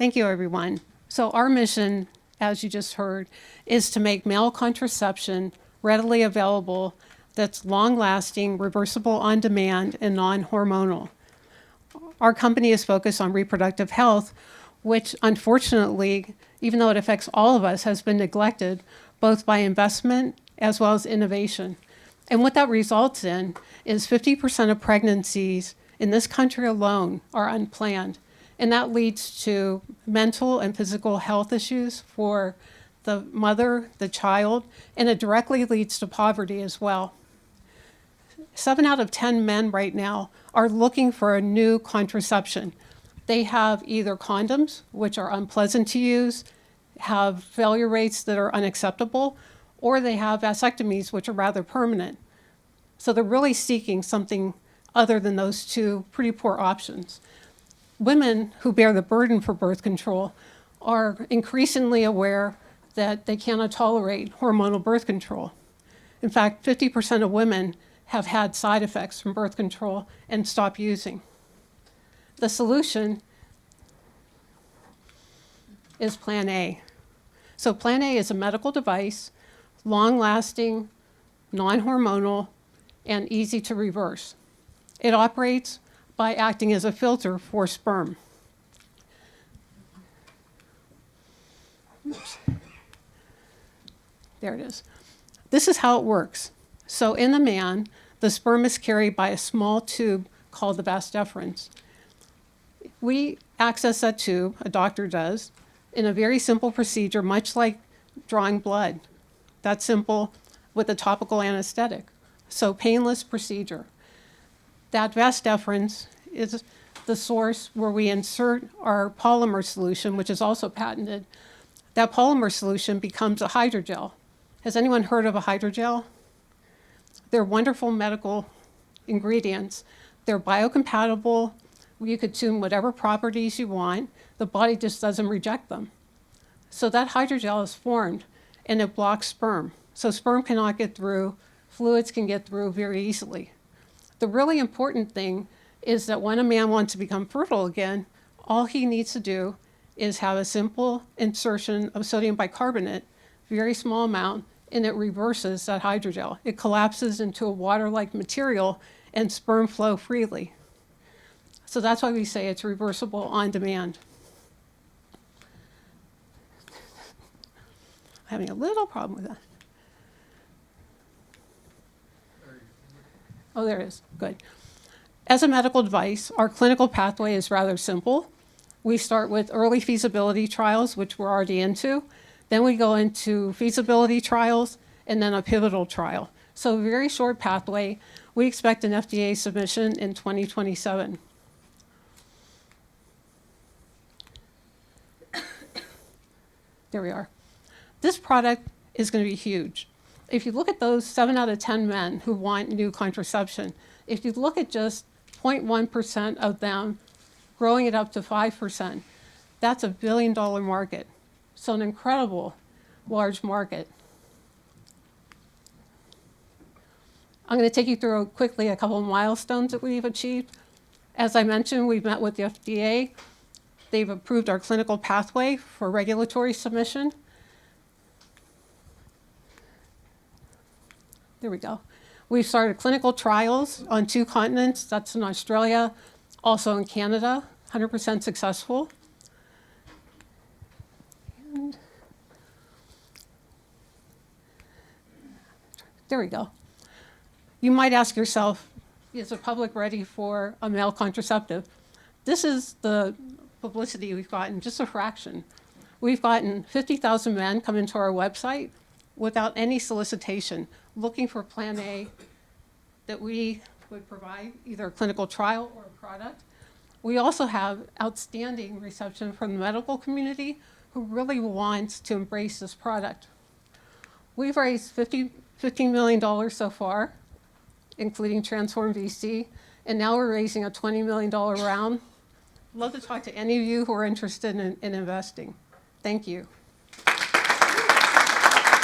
Thank you, everyone. So our mission, as you just heard, is to make male contraception readily available that's long-lasting, reversible on demand, and non-hormonal. Our company is focused on reproductive health, which unfortunately, even though it affects all of us, has been neglected both by investment as well as innovation. And what that results in is 50% of pregnancies in this country alone are unplanned. And that leads to mental and physical health issues for the mother, the child, and it directly leads to poverty as well. 7 out of 10 men right now are looking for a new contraception. They have either condoms, which are unpleasant to use, have failure rates that are unacceptable, or they have vasectomies, which are rather permanent. So they're really seeking something other than those two pretty poor options. Women who bear the burden for birth control are increasingly aware that they cannot tolerate hormonal birth control. In fact, 50% of women have had side effects from birth control and stop using. The solution is Plan A. So Plan A is a medical device, long-lasting, non-hormonal, and easy to reverse. It operates by acting as a filter for sperm. Oops. There it is. This is how it works. So in the man, the sperm is carried by a small tube called the vas deferens. We access that tube, a doctor does, in a very simple procedure, much like drawing blood. That's simple with a topical anesthetic. So painless procedure. That vas deferens is the source where we insert our polymer solution, which is also patented. That polymer solution becomes a hydrogel. Has anyone heard of a hydrogel? They're wonderful medical ingredients. They're biocompatible. You could tune whatever properties you want. The body just doesn't reject them. So that hydrogel is formed and it blocks sperm. So sperm cannot get through, fluids can get through very easily. The really important thing is that when a man wants to become fertile again, all he needs to do is have a simple insertion of sodium bicarbonate, very small amount, and it reverses that hydrogel. It collapses into a water-like material and sperm flow freely. So that's why we say it's reversible on demand. I'm having a little problem with that. Oh, there it is. Good. As a medical device, our clinical pathway is rather simple. We start with early feasibility trials, which we're already into. Then we go into feasibility trials and then a pivotal trial. So a very short pathway. We expect an FDA submission in 2027. There we are. This product is going to be huge. If you look at those 7 out of 10 men who want new contraception, if you look at just 0.1% of them growing it up to 5%, that's a $1 billion market. So an incredible large market. I'm going to take you through quickly a couple of milestones that we've achieved. As I mentioned, we've met with the FDA. They've approved our clinical pathway for regulatory submission. There we go. We've started clinical trials on 2 continents. That's in Australia, also in Canada, 100% successful. And there we go. You might ask yourself, is the public ready for a male contraceptive? This is the publicity we've gotten, just a fraction. We've gotten 50,000 men come into our website without any solicitation, looking for Plan A that we would provide, either a clinical trial or a product. We also have outstanding reception from the medical community who really wants to embrace this product. We've raised $15 million so far, including Transform VC, and now we're raising a $20 million round. I'd love to talk to any of you who are interested in investing. Thank you.